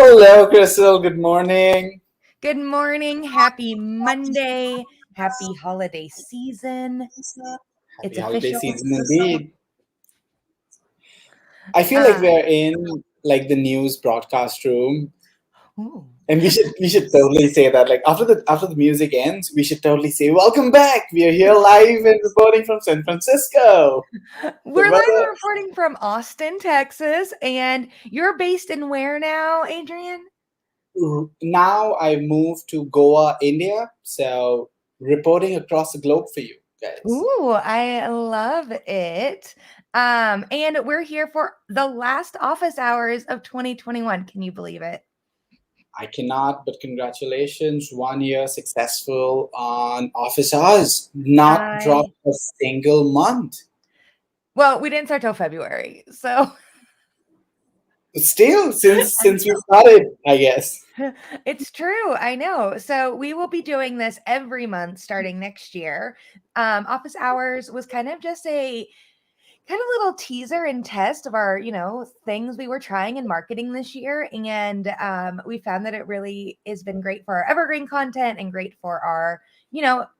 Hello, Crystal. Good morning. Good morning. Happy Monday. Happy holiday season. It's Happy holiday official. season indeed. I feel like Uh, we're in like the news broadcast room, ooh. and we should totally say that. Like after the music ends, we should totally say, "Welcome back. We are here live and reporting from San Francisco." The We're live weather reporting from Austin, Texas, and you're based in where now, Adrian? now I moved to Goa, India. So reporting across the globe for you guys. Ooh, I love it. And we're here for the last office hours of 2021. Can you believe it? I cannot, but congratulations, 1 year successful on office hours. Not I dropped a single month. well, we didn't start till February, so Still, since we started, I guess. it's true. I know. So we will be doing this every month starting next year. Office hours was kind of just a kind of little teaser and test of our, things we were trying in marketing this year. And we found that it really has been great for our evergreen content and great for our,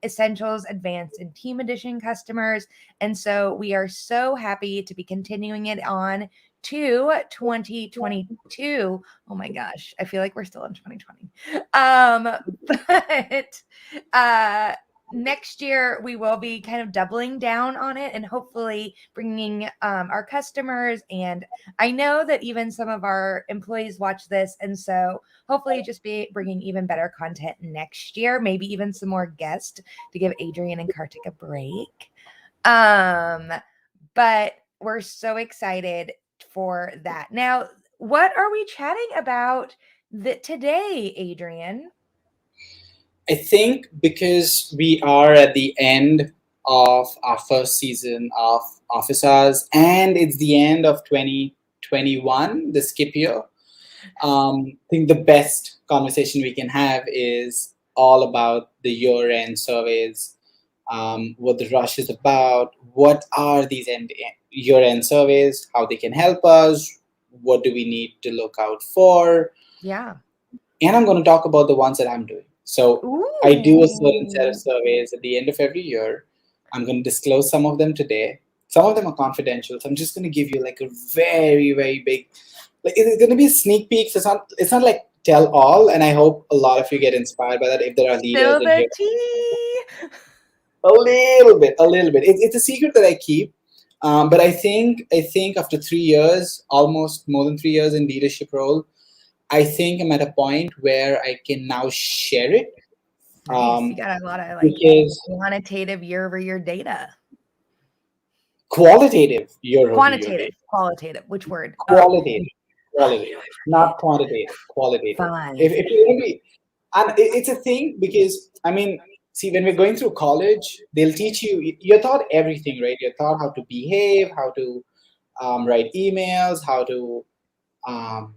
essentials, advanced, and team edition customers. And so we are so happy to be continuing it on to 2022. Oh my gosh, I feel like we're still in 2020. But next year we will be kind of doubling down on it and hopefully bringing our customers, and I know that even some of our employees watch this, and so hopefully just be bringing even better content next year, maybe even some more guests to give Adrian and Kartik a break. But we're so excited for that. Now, what are we chatting about today, Adrian? I think because we are at the end of our first season of Office Hours, and it's the end of 2021, the skip year. I think the best conversation we can have is all about the year-end surveys, what the rush is about, what are these year-end surveys, how they can help us, what do we need to look out for, Yeah. and I'm going to talk about the ones that I'm doing. So I do a certain set of Ooh. surveys at the end of every year. I'm going to disclose some of them today. Some of them are confidential, so I'm just going to give you like a very, very big, like it's going to be a sneak peek. So it's not like tell all, and I hope a lot of you get inspired by that. If there are leaders Spill in here, the tea. a little bit. It's a secret that I keep. But I think after 3 years, almost more than 3 years in leadership role, I think I'm at a point where I can now share it. Nice. You Um, got a lot of because quantitative year-over-year data. qualitative year over year Quantitative, data, qualitative. Which word? Oh, qualitative, not quantitative, qualitative. If, fine. if you're going to be, and it's a thing because I mean, see, when we're going through college, they'll teach you. You're taught everything, right? You're taught how to behave, how to write emails, how to um,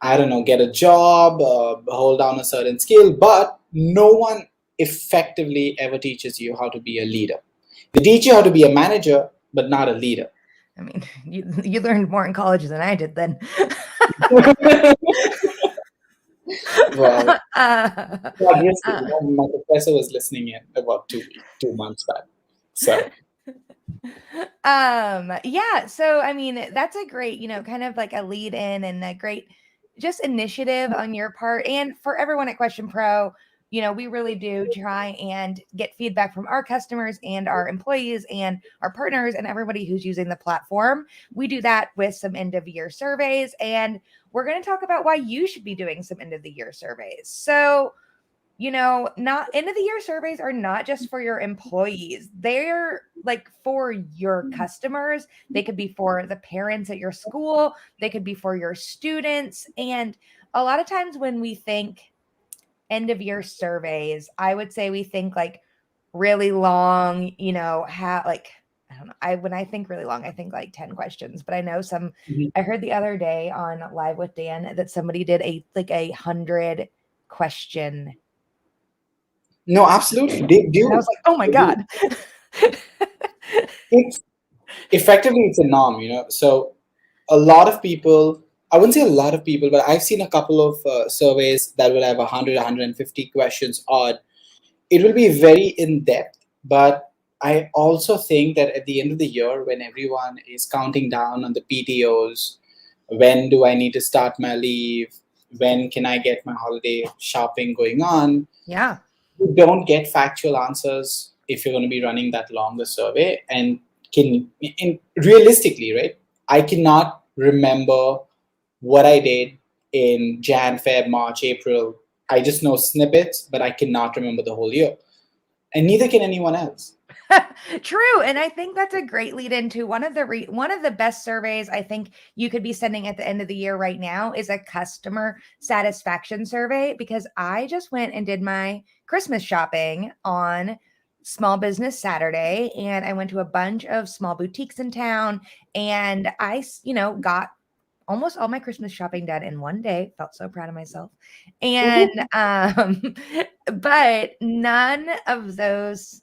I don't know, get a job, hold down a certain skill, but no one effectively ever teaches you how to be a leader. They teach you how to be a manager, but not a leader. I mean, you learned more in college than I did then. Well, uh, obviously, uh, my professor was listening in about 2 months back. So, yeah, so I mean, that's a great, kind of like a lead in and a great just initiative on your part and for everyone at Question Pro. We really do try and get feedback from our customers and our employees and our partners and everybody who's using the platform. We do that with some end of year surveys, and we're going to talk about why you should be doing some end of the year surveys. So, not end of the year surveys are not just for your employees. They're like for your customers. They could be for the parents at your school. They could be for your students. And a lot of times when we think end of year surveys, I would say we think like really long, I don't know. When I think really long, I think like 10 questions, but I know mhm. I heard the other day on Live with Dan that somebody did a 100 question, No, absolutely, they and I do. was like, "Oh my They do. god." It's effectively it's a norm. So a lot of people. I wouldn't say a lot of people, but I've seen a couple of surveys that will have 100, 150 questions odd. It will be very in depth, but I also think that at the end of the year, when everyone is counting down on the PTOs, when do I need to start my leave? When can I get my holiday shopping going on? Yeah. You don't get factual answers if you're going to be running that longer survey. And realistically, right? I cannot remember what I did in Jan, Feb, March, April. I just know snippets, but I cannot remember the whole year. And neither can anyone else. True, and I think that's a great lead into one of the best surveys I think you could be sending at the end of the year right now is a customer satisfaction survey, because I just went and did my Christmas shopping on Small Business Saturday, and I went to a bunch of small boutiques in town, and got almost all my Christmas shopping done in one day. Felt so proud of myself. And Woohoo. but none of those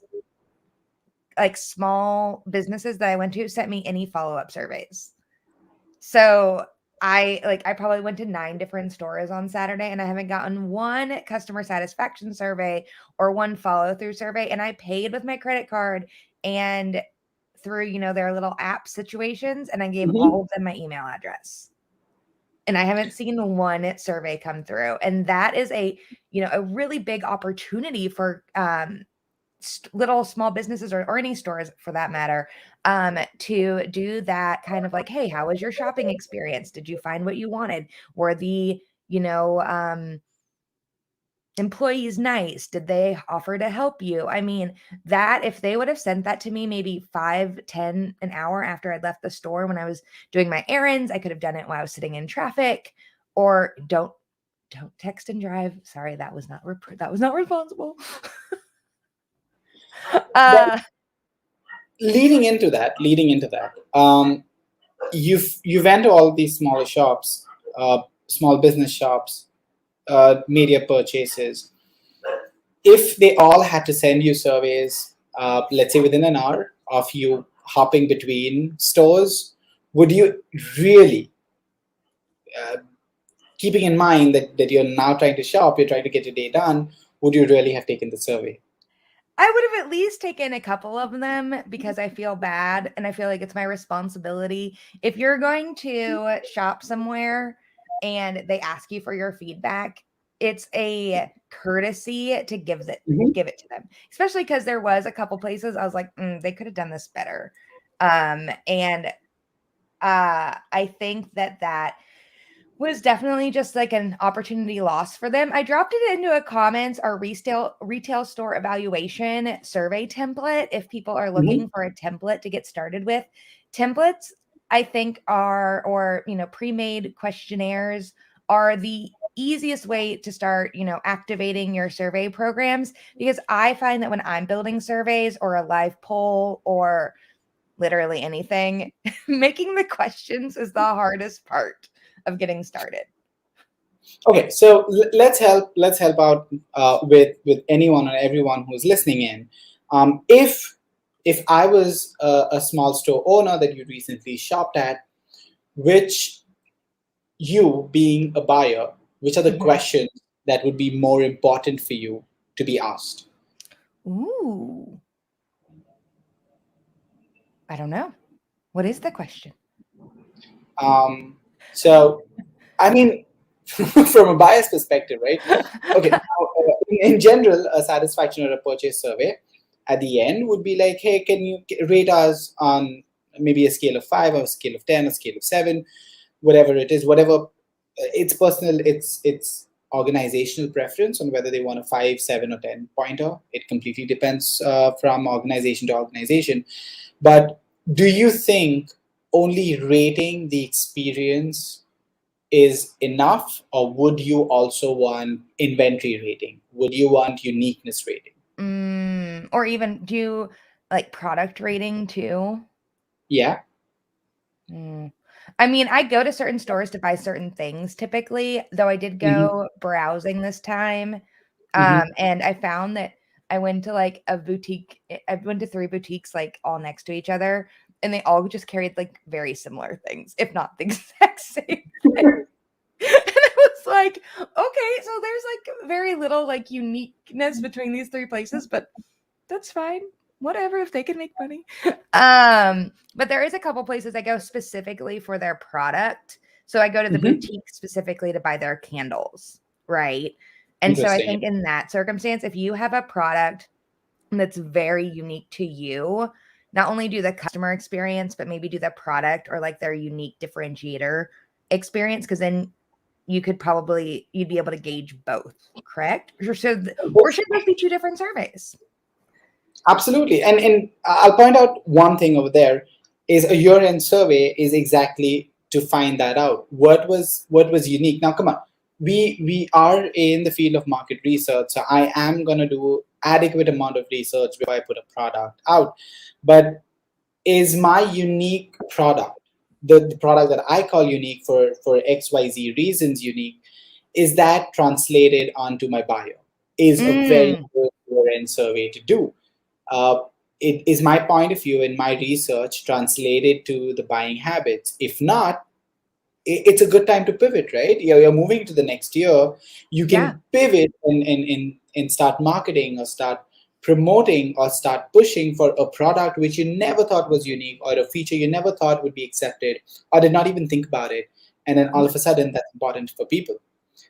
like small businesses that I went to sent me any follow-up surveys. So I probably went to 9 different stores on Saturday, and I haven't gotten one customer satisfaction survey or one follow-through survey. And I paid with my credit card and through, their little app situations, and I gave Mhm. all of them my email address. And I haven't seen one survey come through. And that is a really big opportunity for little small businesses, or any stores for that matter, to do that kind of like, hey, how was your shopping experience? Did you find what you wanted? Were the you know employees nice? Did they offer to help you? I mean, that if they would have sent that to me maybe 5-10 an hour after I'd left the store when I was doing my errands, I could have done it while I was sitting in traffic. Or don't text and drive. Sorry, that was not responsible. But uh leading into that, you went to all these smaller shops, small business shops, media purchases. If they all had to send you surveys, let's say within an hour of you hopping between stores, would you really, uh, keeping in mind that you're now trying to shop, you're trying to get your day done, would you really have taken the survey? I would have at least taken a couple of them, because I feel bad and I feel like it's my responsibility. If you're going to shop somewhere and they ask you for your feedback, it's a courtesy to Mhm. give it to them. Especially because there was a couple places I was like, they could have done this better. And I think that was definitely just like an opportunity loss for them. I dropped it into a comments or retail store evaluation survey template if people are Mhm. looking for a template to get started with. Templates, I think, pre-made questionnaires are the easiest way to start, activating your survey programs, because I find that when I'm building surveys or a live poll or literally anything, making the questions is the hardest part of getting started. Okay, so let's help out with anyone or everyone who's listening in. If I was a small store owner that you recently shopped at, which you being a buyer, which are the Mhm. questions that would be more important for you to be asked? Ooh, I don't know. What is the question? Um, so, I mean, from a buyer's perspective, right? Okay, now, in general, a satisfaction or a purchase survey at the end would be like, hey, can you rate us on maybe a scale of 5 or a scale of 10, a scale of 7, whatever it is, whatever. It's personal, it's organizational preference on whether they want a 5, 7, or 10 pointer. It completely depends from organization to organization. But do you think only rating the experience is enough, or would you also want inventory rating? Would you want uniqueness rating? Or even do like product rating too? Yeah. Mm. I mean, I go to certain stores to buy certain things typically, though I did Hmm. go browsing this time. Hmm. And I found that I went to 3 boutiques like all next to each other. and they all just carried like very similar things, if not the exact same thing. And I was like, okay, so there's like very little like uniqueness between these three places, but that's fine. Whatever, if they can make money. But there is a couple places I go specifically for their product. So I go to the Mhm. boutique specifically to buy their candles, right? And so I Interesting. think in that circumstance, if you have a product that's very unique to you, not only do the customer experience, but maybe do the product or like their unique differentiator experience, because then you'd be able to gauge both, correct? Or should those be two different surveys? Absolutely. And I'll point out one thing over there is a year-end survey is exactly to find that out. What was unique? Now, come on. We are in the field of market research, so I am going to do adequate amount of research before I put a product out. But is my unique product, the product that I call unique for XYZ reasons unique, is that translated onto my bio? Is a very Mm, good year-end survey to do. uh, it is my point of view in my research translated to the buying habits. If not, it's a good time to pivot, right? You're moving to the next year. You yeah. can pivot and start marketing or start promoting or start pushing for a product which you never thought was unique or a feature you never thought would be accepted or did not even think about it. And then all of a sudden, that's important for people.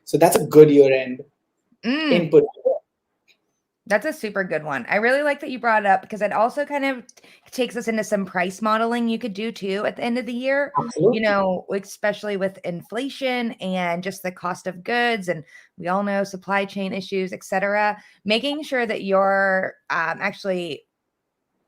So that's a good year end Mm, input. that's a super good one. I really like that you brought it up because it also kind of takes us into some price modeling you could do too at the end of the year, Absolutely. especially with inflation and just the cost of goods. And we all know supply chain issues, etc. Making sure that you're actually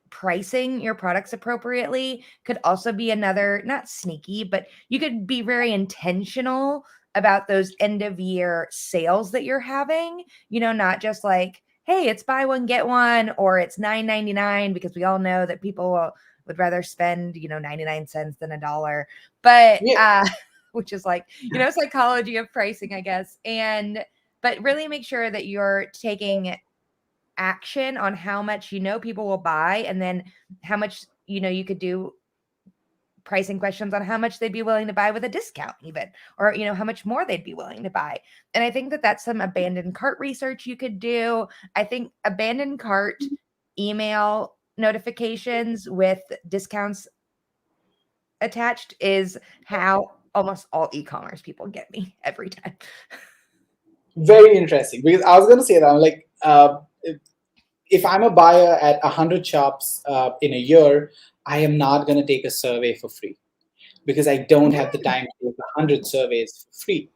pricing your products appropriately could also be another, not sneaky, but you could be very intentional about those end of year sales that you're having, not just like, hey, it's buy one get one, or it's 9.99, because we all know that people would rather spend 99 cents than a dollar. But Yeah. which is like, psychology of pricing, I guess. And but really make sure that you're taking action on how much people will buy, and then how much you could do pricing questions on how much they'd be willing to buy with a discount, even, or how much more they'd be willing to buy. And I think that that's some abandoned cart research you could do. I think abandoned cart email notifications with discounts attached is how almost all e-commerce people get me every time. Very interesting, because I was going to say that I'm like, if I'm a buyer at 100 shops in a year, I am not going to take a survey for free because I don't have the time to take 100 surveys for free.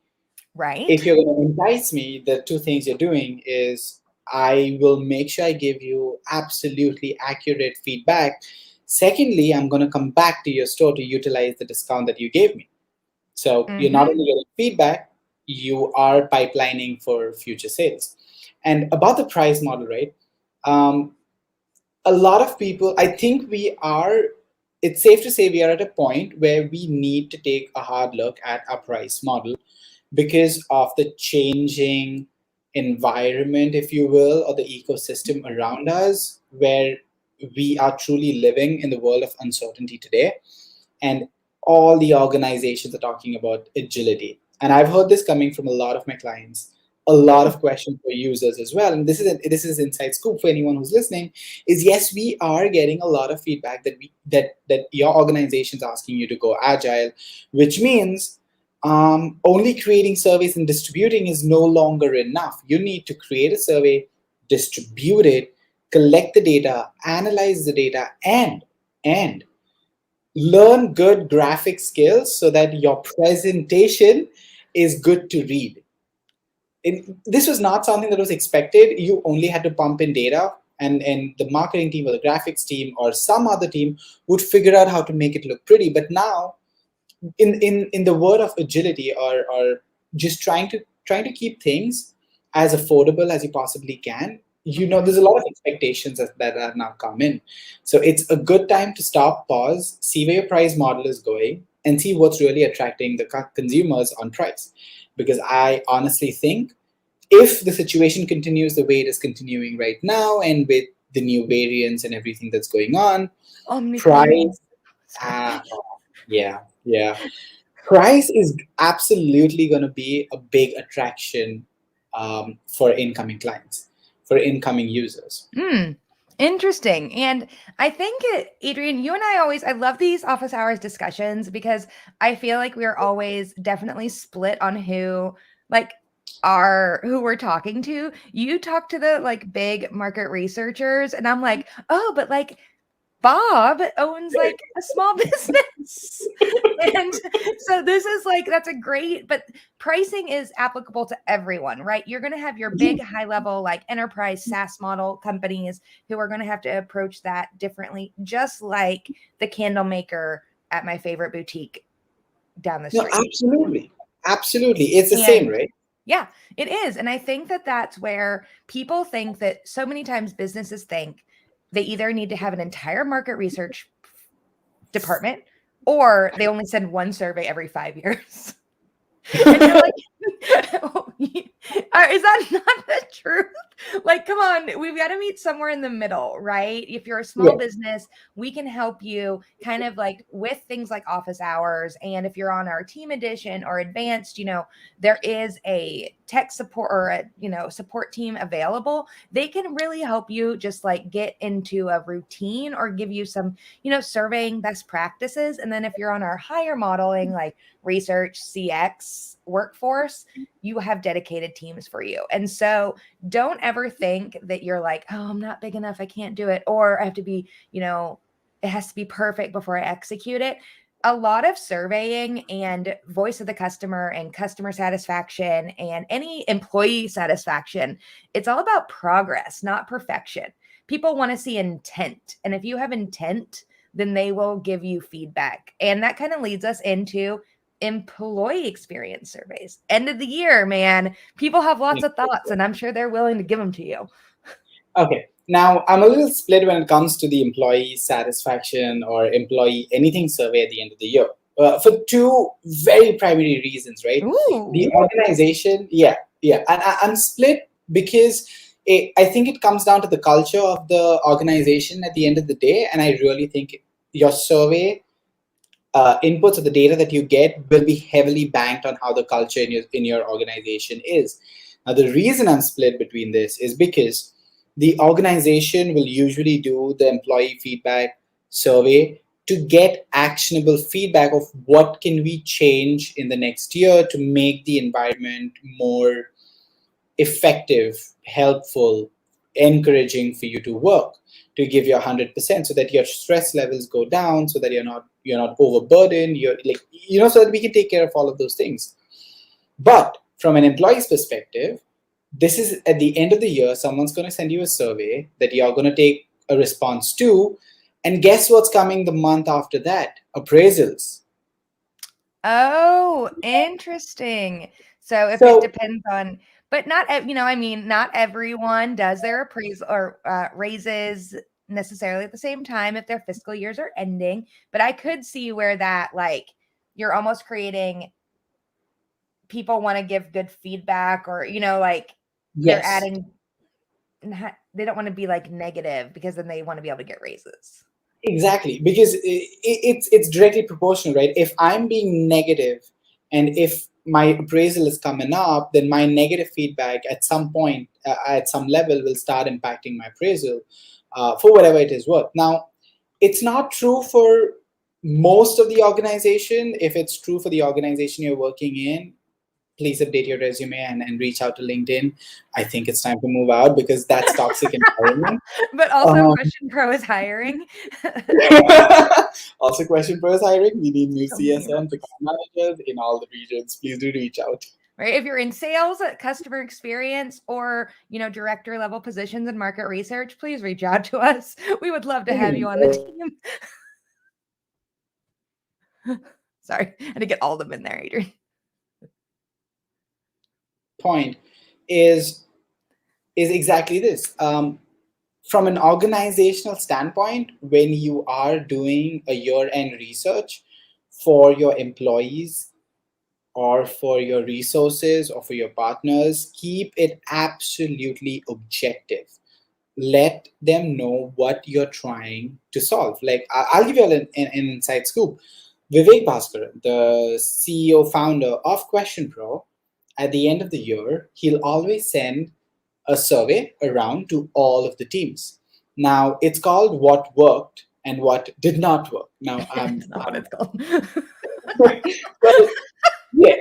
If Right. you're going to entice me, the two things you're doing is I will make sure I give you absolutely accurate feedback. Secondly, I'm going to come back to your store to utilize the discount that you gave me. So you're not Mm-hmm. only getting feedback, you are pipelining for future sales. And about the price model, right? Um, a lot of people, I think it's safe to say we are at a point where we need to take a hard look at our price model because of the changing environment, if you will, or the ecosystem around us, where we are truly living in the world of uncertainty today. And all the organizations are talking about agility. And I've heard this coming from a lot of my clients, a lot of questions for users as well. And this is inside scoop for anyone who's listening. Is yes, we are getting a lot of feedback that your organization's asking you to go agile, which means only creating surveys and distributing is no longer enough. You need to create a survey, distribute it, collect the data, analyze the data, and learn good graphic skills so that your presentation is good to read. This was not something that was expected. You only had to pump in data, and the marketing team or the graphics team or some other team would figure out how to make it look pretty. But now, in the word of agility, or just trying to keep things as affordable as you possibly can, Mm-hmm. there's a lot of expectations that are now come in. So it's a good time to stop, pause, see where your price model is going, and see what's really attracting the consumers on price. Because I honestly think if the situation continues the way it is continuing right now, and with the new variants and everything that's going on, Omicron. price Ah, yeah, yeah. Price is absolutely going to be a big attraction for incoming clients, for incoming users. Hmm. Interesting. And I think, Adrian, you and I always, I love these office hours discussions because I feel like we're always definitely split on like, who we're talking to. You talk to the like big market researchers, and I'm like, oh, but like Bob owns like a small business. And so this is like, that's a great, but pricing is applicable to everyone, right? You're going to have your big high level, like enterprise SaaS model companies who are going to have to approach that differently, just like the candle maker at my favorite boutique down the No, street. absolutely. Absolutely. It's the same, And right? yeah, it is. And I think that that's where people think that so many times businesses think they either need to have an entire market research department or they only send one survey every 5 years. And you're like, is that not the truth? Like, come on, we've got to meet somewhere in the middle, right? If you're a small Yeah. business, we can help you kind of like with things like office hours. And if you're on our team edition or advanced, there is a tech support or support team available. They can really help you just like get into a routine or give you some, surveying best practices. And then if you're on our higher modeling, like research, CX, workforce, you have dedicated teams for you. And so don't ever think that you're like, oh, I'm not big enough, I can't do it, or I have to be, it has to be perfect before I execute it. A lot of surveying and voice of the customer and customer satisfaction and any employee satisfaction, it's all about progress, not perfection. People want to see intent. And if you have intent, then they will give you feedback. And that kind of leads us into employee experience surveys. End of the year, man. People have lots of thoughts, and I'm sure they're willing to give them to you. Okay. Now, I'm a little split when it comes to the employee satisfaction or employee anything survey at the end of the year. For two very primary reasons, right? Ooh. The organization, yeah, yeah. And I'm split because I think it comes down to the culture of the organization at the end of the day. And I really think your survey inputs or the data that you get will be heavily banked on how the culture in your organization is. Now, the reason I'm split between this is because the organization will usually do the employee feedback survey to get actionable feedback of what can we change in the next year to make the environment more effective, helpful, encouraging for you to work, to give you 100%, so that your stress levels go down, so that you're not overburdened, you're like, so that we can take care of all of those things. But from an employee's perspective, this is at the end of the year, someone's going to send you a survey that you're going to take a response to, and guess what's coming the month after that? Appraisals. Oh, interesting. So if it So depends on, but not, I mean, not everyone does their appraisal or raises necessarily at the same time if their fiscal years are ending. But I could see where that, like, you're almost creating people want to give good feedback or, like they're yes, adding, they don't want to be like negative because then they want to be able to get raises. exactly, because it's directly proportional, right? If I'm being negative, and if my appraisal is coming up, then my negative feedback at some point, at some level, will start impacting my appraisal for whatever it is worth. Now, it's not true for most of the organization. If it's true for the organization you're working in, please update your resume and reach out to LinkedIn. I think it's time to move out because that's toxic environment. But also, Um, QuestionPro is hiring. Also, QuestionPro is hiring. We need new So many CSMs, roles. account managers in all the regions. Please do reach out. Right? If you're in sales, customer experience, or director level positions in market research, please reach out to us. We would love to have you on the team. Sorry, I had to get all of them in there, Adrian. Point is exactly this. From an organizational standpoint, when you are doing a year-end research for your employees or for your resources or for your partners, keep it absolutely objective. let them know what you're trying to solve. Like I'll give you an inside scoop. Vivek Bhaskar, the CEO founder of QuestionPro, at the end of the year, he'll always send a survey around to all of the teams. Now it's called what worked and what did not work. Now It's not what it's called. well, yeah,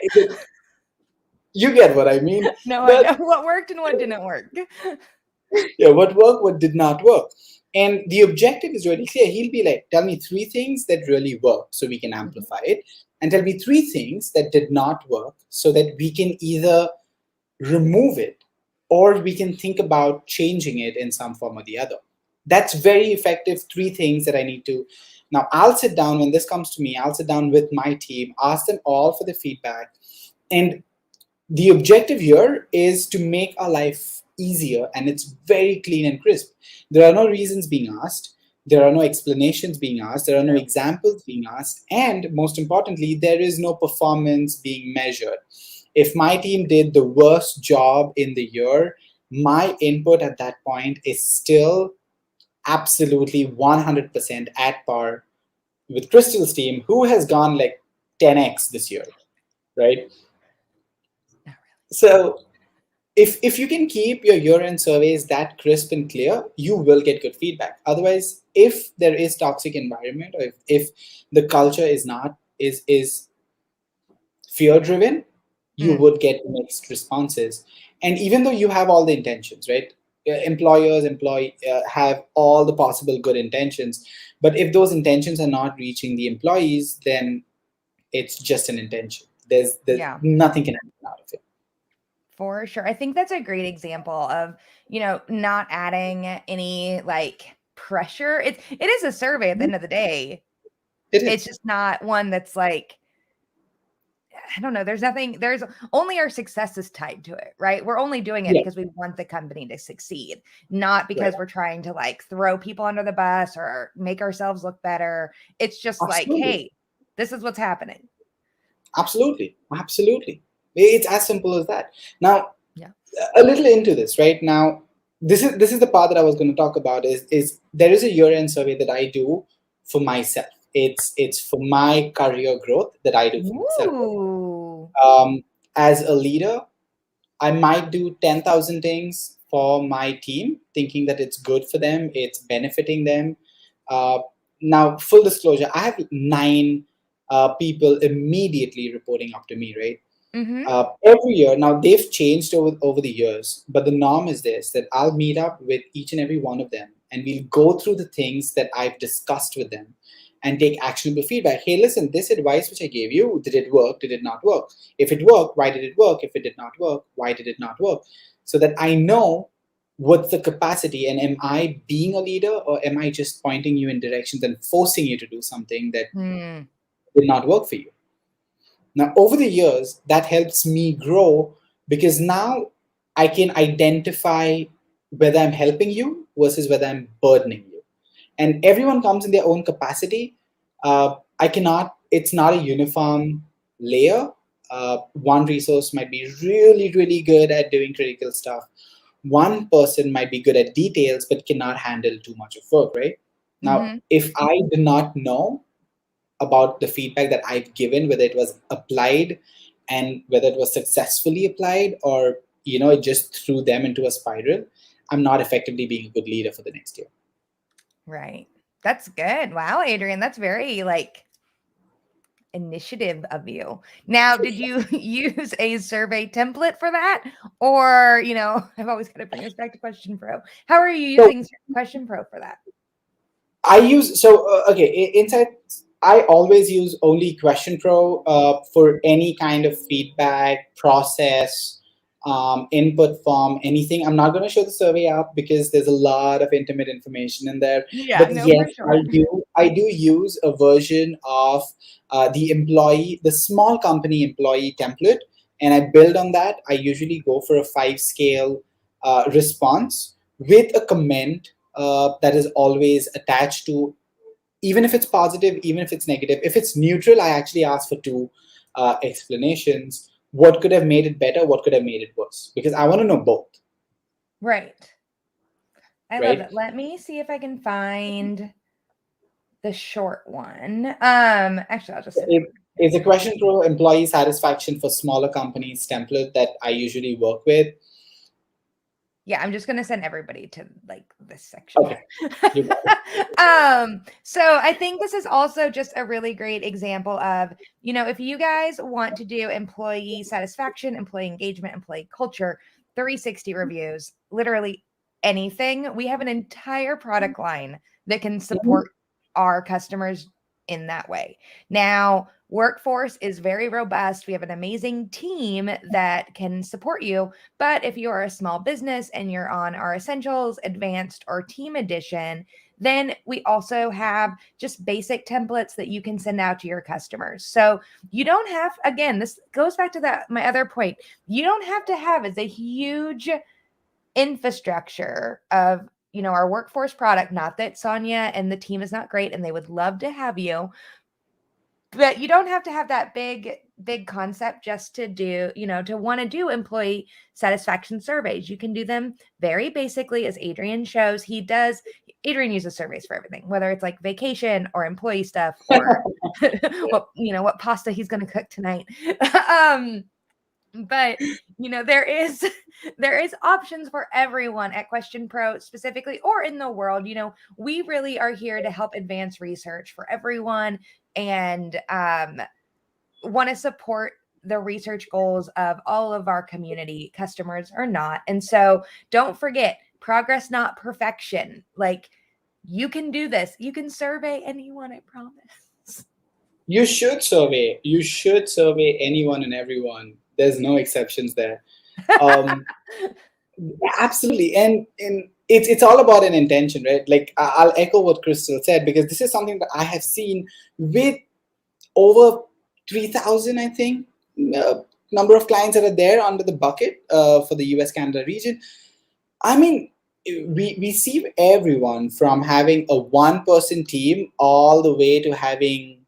you get what I mean. No, I know But what worked and what didn't work. yeah, what worked, what did not work. And the objective is really clear. He'll be like, tell me three things that really worked so we can Mhm. amplify it. And tell me three things that did not work so that we can either remove it or we can think about changing it in some form or the other. That's very effective. Three things that I need to. Now, I'll sit down when this comes to me, I'll sit down with my team, ask them all for the feedback. And the objective here is to make our life easier, and it's very clean and crisp. There are no reasons being asked, there are no explanations being asked, there are no True. examples being asked, and most importantly, there is no performance being measured. If my team did the worst job in the year, my input at that point is still absolutely 100% at par with Crystal's team, who has gone like 10x this year, right? Not So if you can keep your year-end surveys that crisp and clear, you will get good feedback. Otherwise, if there is toxic environment, or if the culture is not is fear driven, you really. would get mixed responses. And even though you have all the intentions, right? Employers employ have all the possible good intentions, but if those intentions are not reaching the employees, then it's just an intention. There's Yeah, nothing can happen out of it. for sure. I think that's a great example of, not adding any like pressure. it is a survey at the end of the day. It It's is just not one that's like, I don't know, there's only our success is tied to it, right? We're only doing it yeah, because we want the company to succeed, not right. because we're trying to like throw people under the bus or make ourselves look better. It's just like, Absolutely. hey, this is what's happening. Absolutely, absolutely. It's as simple as that. Now, Yeah. a little into this, right? Now, this is the part that I was going to talk about. Is there is a year-end survey that I do for myself. It's for my career growth that I do for myself. Ooh. As a leader, I might do 10,000 things for my team, thinking that it's good for them, it's benefiting them. Uh, Now, full disclosure, I have nine people immediately reporting up to me, right? Mm-hmm. Every year, now they've changed over the years, but the norm is this, that I'll meet up with each and every one of them and we'll go through the things that I've discussed with them and take actionable feedback. Hey, listen, this advice which I gave you, did it work? Did it not work? If it worked, why did it work? If it did not work, why did it not work? So that I know what's the capacity, and am I being a leader, or am I just pointing you in directions and forcing you to do something that Hmm. did not work for you? Now, over the years, that helps me grow because now I can identify whether I'm helping you versus whether I'm burdening you. And everyone comes in their own capacity. I cannot, it's not a uniform layer. One resource might be really, really good at doing critical stuff. One person might be good at details but cannot handle too much of work, right? Now, Mm-hmm. if I do not know about the feedback that I've given, whether it was applied and whether it was successfully applied, or it just threw them into a spiral, I'm not effectively being a good leader for the next year. Right. That's good. Wow, Adrian, that's very like initiative of you. Now, did you use a survey template for that? Or, I've always got to bring us back to Question Pro. How are you So using Question Pro for that? I use okay, inside I always use only QuestionPro for any kind of feedback process, input form, anything. I'm not going to show the survey up because there's a lot of intimate information in there. Yeah, But no, yes, for sure. I do use a version of the small company employee template, and I build on that. I usually go for a 5 scale response with a comment that is always attached to, even if it's positive, even if it's negative. If it's neutral, I actually ask for two explanations. What could have made it better? What could have made it worse? Because I want to know both. Right. I love right? it. Let me see if I can find the short one. Actually, I'll just send It, everybody. it's a QuestionPro employee satisfaction for smaller companies template that I usually work with. Yeah, I'm just gonna send everybody to like this section. Okay, you got it. So I think this is also just a really great example of, if you guys want to do employee satisfaction, employee engagement, employee culture, 360 reviews, literally anything, we have an entire product line that can Mhm. support our customers in that way. Now, workforce is very robust. We have an amazing team that can support you. But if you are a small business and you're on our essentials, advanced, or team edition, then we also have just basic templates that you can send out to your customers. So you don't have, again, this goes back to that my other point. You don't have to have it's a huge infrastructure of our workforce product. Not that Sonia and the team is not great and they would love to have you, but you don't have to have that big concept just to do, to want to do employee satisfaction surveys. You can do them very basically, as Adrian shows. Adrian uses surveys for everything, whether it's like vacation or employee stuff or what pasta he's going to cook tonight. um but there is there is options for everyone at Question Pro specifically, or in the world. We really are here to help advance research for everyone, and want to support the research goals of all of our community, customers or not. And so don't forget, progress, not perfection. Like, you can do this. You can survey anyone, I promise. You should survey. You should survey anyone and everyone. There's no exceptions there. Um, Absolutely, and it's all about an intention, right? Like I'll echo what Crystal said, because this is something that I have seen with over 3,000, I think, number of clients that are there under the bucket for the US Canada region. I mean, we see everyone from having a one-person team all the way to having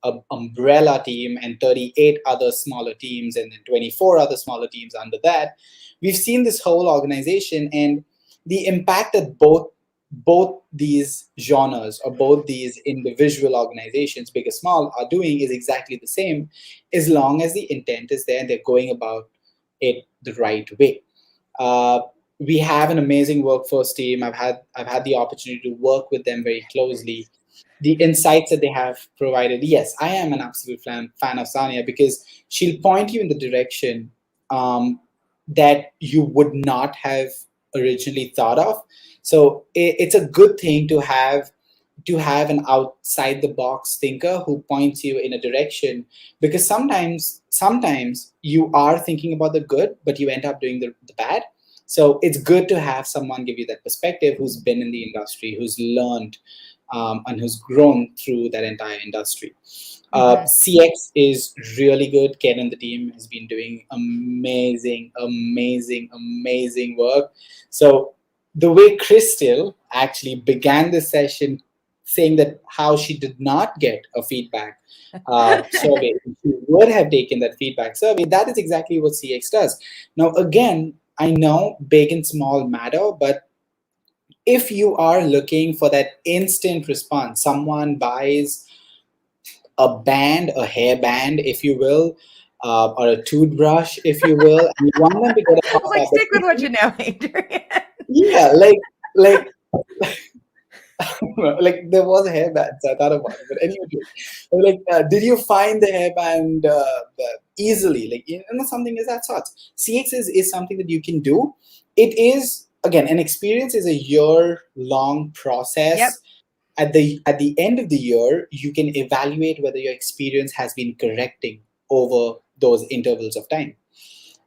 an umbrella team and 38 other smaller teams and then 24 other smaller teams under that. We've seen this whole organization, and the impact that both these genres or both these individual organizations, big or small, are doing is exactly the same, as long as the intent is there and they're going about it the right way. uh, we have an amazing workforce team. I've had the opportunity to work with them very closely. The insights that they have provided, yes, I am an absolute fan of Sania, because she'll point you in the direction that you would not have originally thought of. So it's a good thing to have an outside the box thinker who points you in a direction, because sometimes you are thinking about the good but you end up doing the bad. So it's good to have someone give you that perspective, who's been in the industry, who's learned, and who's grown through that entire industry. Mhm. CX is really good. Ken and the team has been doing amazing work. So the way Crystal actually began the session saying that how she did not get a feedback survey, she would have taken that feedback survey. That is exactly what CX does. Now, again, I know big and small matter, but if you are looking for that instant response, someone buys a hair band, if you will, or a toothbrush, if you will, and you want them to get a Like, pop-up. But stick with what you know, Adrian. yeah, like like there was a hairband, so I thought about it. But anyway, like, did you find the hairband easily? Like, something is that sort. CX is something that you can do. It is, again, an experience is a year-long Yep. process. At the end of the year, you can evaluate whether your experience has been correcting over those intervals of time.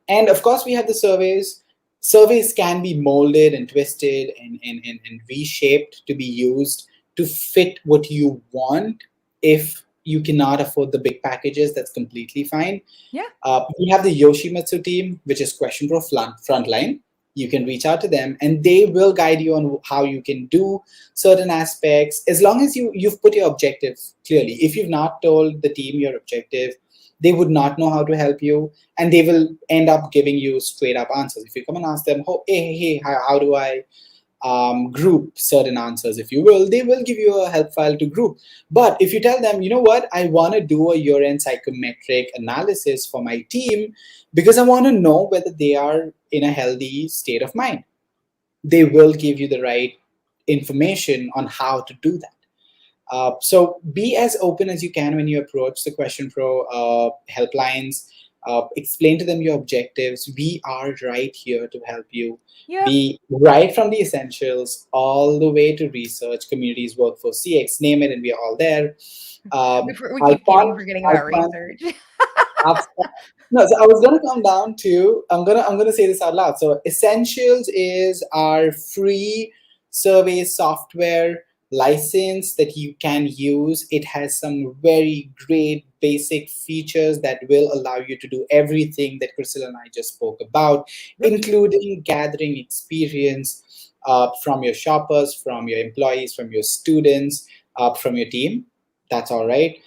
And of course, we have the surveys. Surveys can be molded and twisted and reshaped to be used to fit what you want. If you cannot afford the big packages, that's completely fine. Yeah. We have the Yoshimitsu team, which is QuestionPro Frontline. You can reach out to them, and they will guide you on how you can do certain aspects, as long as you've put your objective clearly. If you've not told the team your objective, they would not know how to help you, and they will end up giving you straight up answers. If you come and ask them, oh, hey, how do I group certain answers, if you will. They will give you a help file to group. But if you tell them, you know what, I want to do a year-end psychometric analysis for my team because I want to know whether they are in a healthy state of mind, they will give you the right information on how to do that. So be as open as you can when you approach the QuestionPro helplines. Explain to them your objectives. We are right here to help you. Yep. Be right from the essentials all the way to research, communities, workforce, CX, name it, and we are all there. We Our keep fun, forgetting our about fun, research. no, so I was gonna come down to I'm gonna say this out loud. So Essentials is our free survey software license that you can use. It has some very great basic features that will allow you to do everything that Crystal and I just spoke about, Yep. including gathering experience from your shoppers, from your employees, from your students, from your team. That's all right.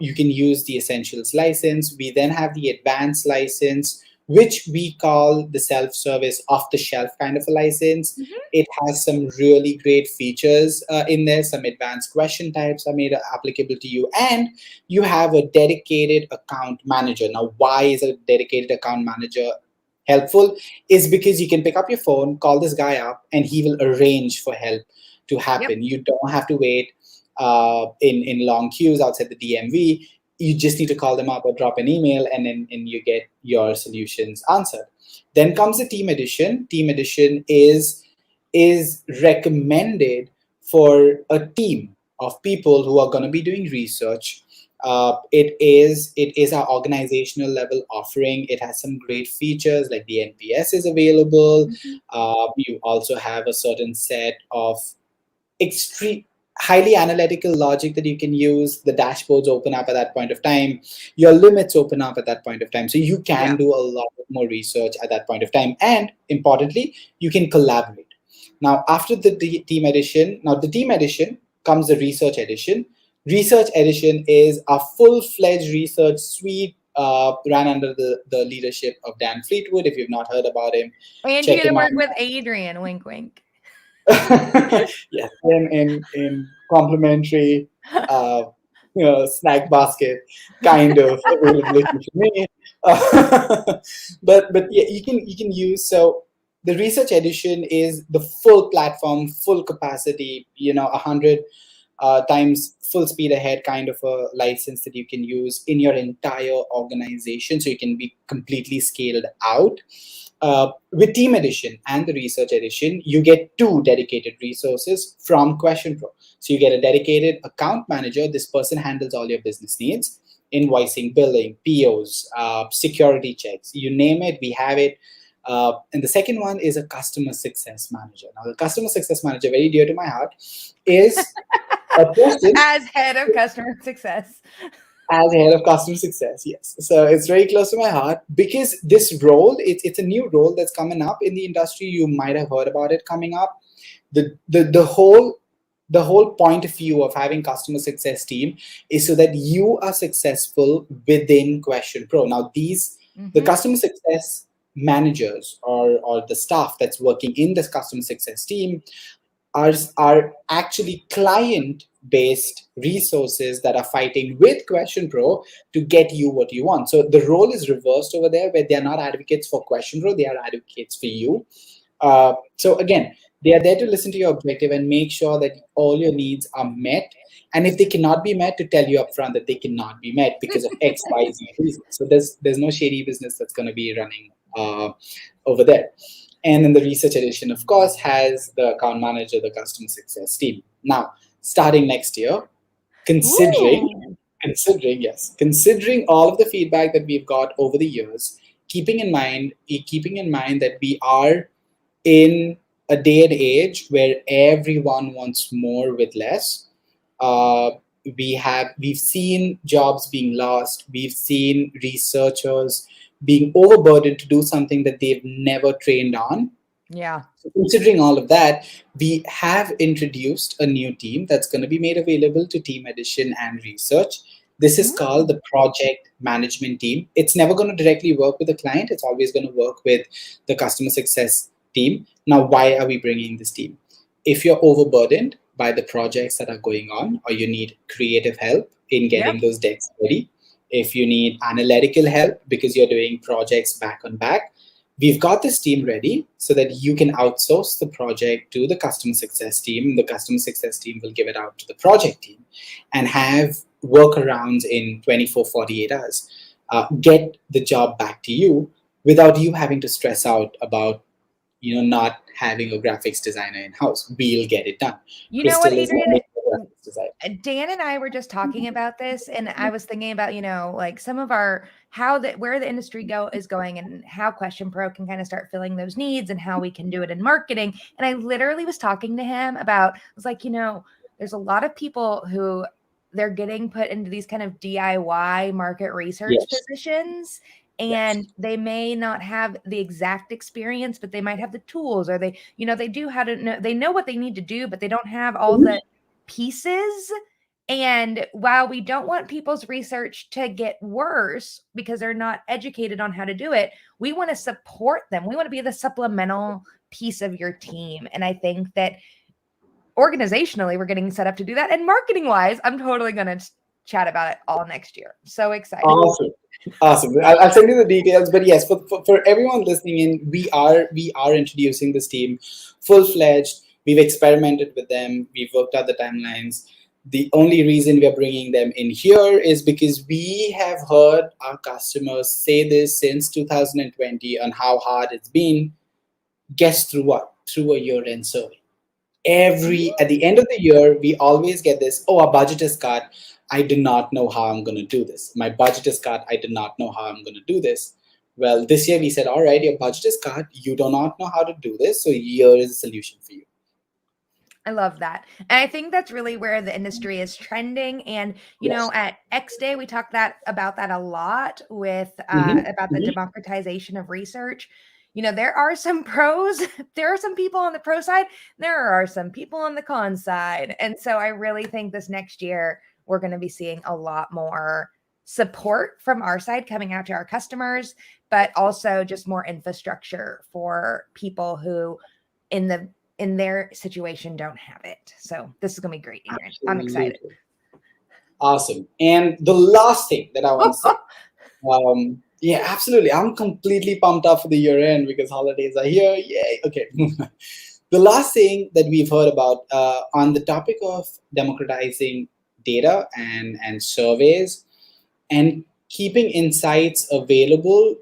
You can use the Essentials license. We then have the Advanced license, which we call the self-service, off-the-shelf kind of a license. Mhm. It has some really great features in there. Some advanced question types are made applicable to you, and you have a dedicated account manager. Now, why is a dedicated account manager helpful? Is because you can pick up your phone, call this guy up, and he will arrange for help to Yep. happen. You don't have to wait in long queues outside the DMV. You just need to call them up or drop an email, and you get your solutions answered. Then comes the Team Edition. Team Edition is recommended for a team of people who are going to be doing research. It is our organizational level offering. It has some great features like the NPS is available. Mhm. You also have a certain set of extreme highly analytical logic that you can use. The dashboards open up at that point of time, your limits open up at that point of time, so you can Yeah. do a lot more research at that point of time, and importantly, you can collaborate. Now after team edition, now the team edition comes the research edition. Research edition is a full-fledged research suite ran under the leadership of Dan Fleetwood. If you've not heard about him, And you check get to him out. work with Adrian. Wink, wink. Yes, in complimentary, uh, snack basket kind of availability for me. But yeah, you can use. So the research edition is the full platform, full capacity. 100 times full speed ahead kind of a license that you can use in your entire organization, so you can be completely scaled out. With Team Edition and the Research Edition, you get two dedicated resources from QuestionPro. So you get a dedicated account manager. This person handles all your business needs, invoicing, billing, POs, security checks, you name it, we have it. And the second one is a customer success manager. Now, the customer success manager, very dear to my heart, is a person As head of customer success. as head of customer success. Yes, so it's very close to my heart because this role, it's a new role that's coming up in the industry. You might have heard about it coming up. The whole point of view of having customer success team is so that you are successful within QuestionPro. Now the Hmm. customer success managers, or the staff that's working in this customer success team, are actually client based resources that are fighting with QuestionPro to get you what you want. So the role is reversed over there, where they're not advocates for QuestionPro, they are advocates for you. So again, they are there to listen to your objective and make sure that all your needs are met. And if they cannot be met, to tell you upfront that they cannot be met because of X, Y, Z reasons. So there's no shady business that's going to be running over there. And then the research edition, of course, has the account manager, the customer success team. Now, starting next year, considering Ooh. considering all of the feedback that we've got over the years, keeping in mind that we are in a day and age where everyone wants more with less. Uh, we've seen jobs being lost. We've seen researchers being overburdened to do something that they've never trained on. Yeah. So considering all of that, we have introduced a new team that's going to be made available to Team Edition and Research. This is called Mm. the Project Management Team. It's never going to directly work with the client, it's always going to work with the customer success team. Now, why are we bringing this team? if you're overburdened by the projects that are going on, or you need creative help in Yep. getting those decks ready, if you need analytical help because you're doing projects back on back, we've got this team ready so that you can outsource the project to the customer success team. The customer success team will give it out to the project team and have workarounds in 24, 48 hours. Get the job back to you without you having to stress out about not having a graphics designer in house. We'll get it done. You know what, Crystal is not Adrian? a graphics designer. Dan and I were just talking about this, and I was thinking about, like some of our where the industry is going, and how Question Pro can kind of start filling those needs, and how we can do it in marketing. And I literally was talking to him about, I was like, there's a lot of people who they're getting put into these kind of DIY market research Yes. positions. Yes. And they may not have the exact experience, but they might have the tools, or they do how to know, they know what they need to do, but they don't have all the pieces. And while we don't want people's research to get worse because they're not educated on how to do it, we want to support them. We want to be the supplemental piece of your team. And I think that organizationally, we're getting set up to do that. And marketing wise, I'm totally going to chat about it all next year. So excited. Awesome. Awesome. I'll send you the details. But yes, for everyone listening in, we are introducing this team full fledged. We've experimented with them. We've worked out the timelines. The only reason we're bringing them in here is because we have heard our customers say this since 2020 on how hard it's been. Guess through what? Through a year-end survey. At the end of the year, we always get this, oh, our budget is cut. I do not know how I'm going to do this. My budget is cut. I do not know how I'm going to do this. Well, this year we said, all right, your budget is cut. You do not know how to do this. So here is a solution for you. I love that. And I think that's really where the industry is trending. And, Yes. at X Day, we talked about that a lot with Mm-hmm. about the Mm-hmm. democratization of research. There are some pros, there are some people on the pro side, there are some people on the con side. And so I really think this next year, we're going to be seeing a lot more support from our side coming out to our customers, but also just more infrastructure for people who in their situation don't have it. So this is gonna be great, Adrian. I'm excited. Absolutely. Awesome. And the last thing that I want to say, yeah, absolutely. I'm completely pumped up for the year end because holidays are here. Yay. Okay. The last thing that we've heard about on the topic of democratizing data and surveys and keeping insights available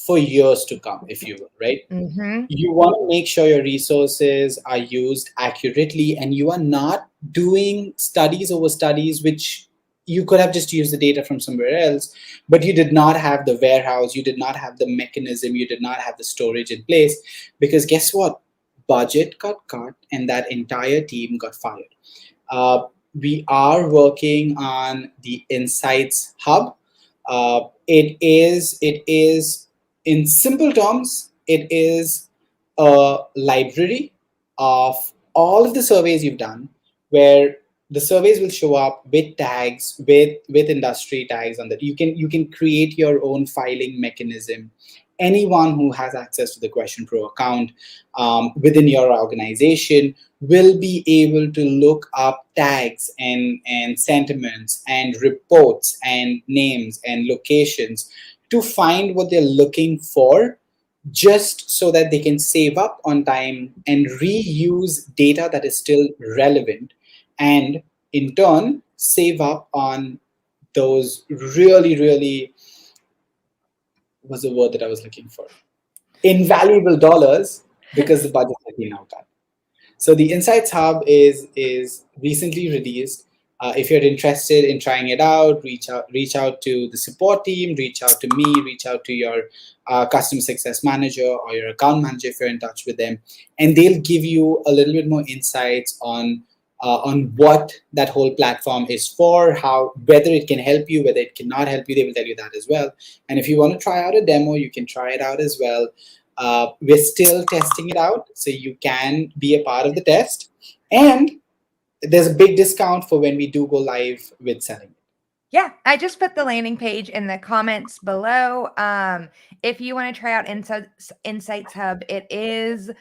for years to come, if you will, right? Mm-hmm. You want to make sure your resources are used accurately and you are not doing studies over studies, which you could have just used the data from somewhere else, but you did not have the warehouse, you did not have the mechanism, you did not have the storage in place. Because guess what? Budget got cut and that entire team got fired. Uh, we are working on the Insights Hub. It is in simple terms, it is a library of all of the surveys you've done, where the surveys will show up with tags, with industry tags on that. You can create your own filing mechanism. Anyone who has access to the QuestionPro account within your organization will be able to look up tags and sentiments and reports and names and locations to find what they're looking for, just so that they can save up on time and reuse data that is still relevant, and in turn save up on those really, really, was the word that I was looking for, invaluable dollars, because the budget has been now cut. So the Insights Hub is recently released. If you're interested in trying it out, reach out to the support team, reach out to me, reach out to your customer success manager or your account manager if you're in touch with them, and they'll give you a little bit more insights on what that whole platform is for, how, whether it can help you, whether it cannot help you. They will tell you that as well. And if you want to try out a demo, you can try it out as well. We're still testing it out, so you can be a part of the test. And there's a big discount for when we do go live with selling. Yeah, I just put the landing page in the comments below. If you want to try out Insights Hub, it is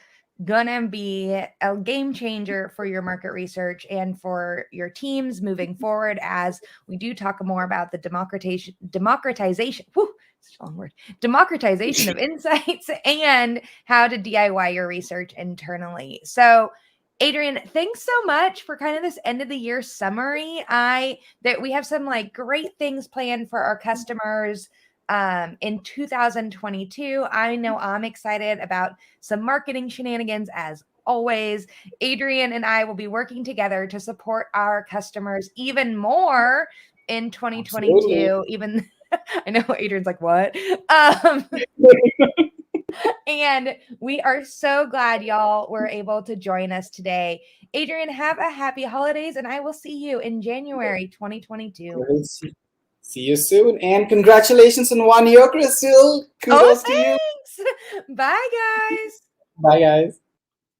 gonna be a game changer for your market research and for your teams moving forward, as we do talk more about the democratization whew, it's a long word, democratization of insights and how to DIY your research internally. So Adrian, thanks so much for kind of this end of the year summary. That we have some like great things planned for our customers in 2022. I know I'm excited about some marketing shenanigans as always. Adrian and I will be working together to support our customers even more in Absolutely. 2022. Even I know Adrian's like, what? And we are so glad y'all were able to join us today. Adrian, have a happy holidays, and I will see you in January 2022. We'll see you soon. And congratulations on 1 year, Crystal. Oh, Kudos to you. thanks. Bye, guys. Bye, guys.